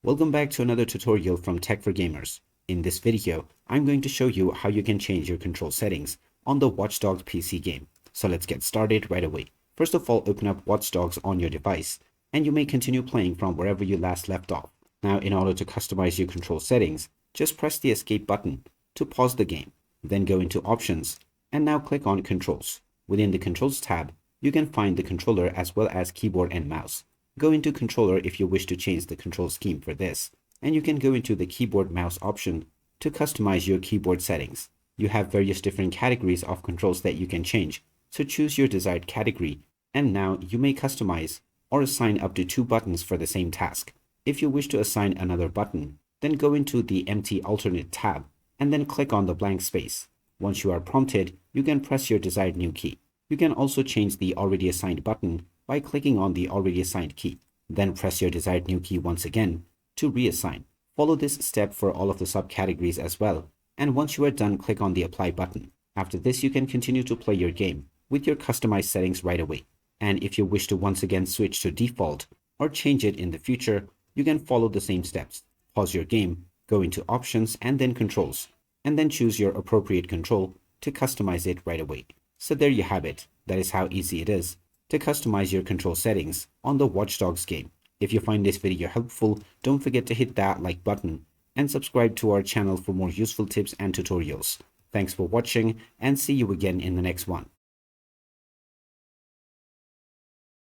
Welcome back to another tutorial from Tech for Gamers. In this video, I'm going to show you how you can change your control settings on the Watch Dogs PC game. So let's get started right away. First of all, open up Watch Dogs on your device, and you may continue playing from wherever you last left off. Now, in order to customize your control settings, just press the escape button to pause the game. Then go into Options, and now click on Controls. Within the Controls tab, you can find the controller as well as keyboard and mouse. Go into Controller if you wish to change the control scheme for this, and you can go into the keyboard mouse option to customize your keyboard settings. You have various different categories of controls that you can change, so choose your desired category, and now you may customize or assign up to 2 buttons for the same task. If you wish to assign another button, then go into the Empty Alternate tab, and then click on the blank space. Once you are prompted, you can press your desired new key. You can also change the already assigned button by clicking on the already assigned key. Then press your desired new key once again to reassign. Follow this step for all of the subcategories as well. And once you are done, click on the apply button. After this, you can continue to play your game with your customized settings right away. And if you wish to once again switch to default or change it in the future, you can follow the same steps. Pause your game, go into options and then controls, and then choose your appropriate control to customize it right away. So there you have it. That is how easy it is to customize your control settings on the Watch Dogs game. If you find this video helpful, don't forget to hit that like button and subscribe to our channel for more useful tips and tutorials. Thanks for watching, and see you again in the next one.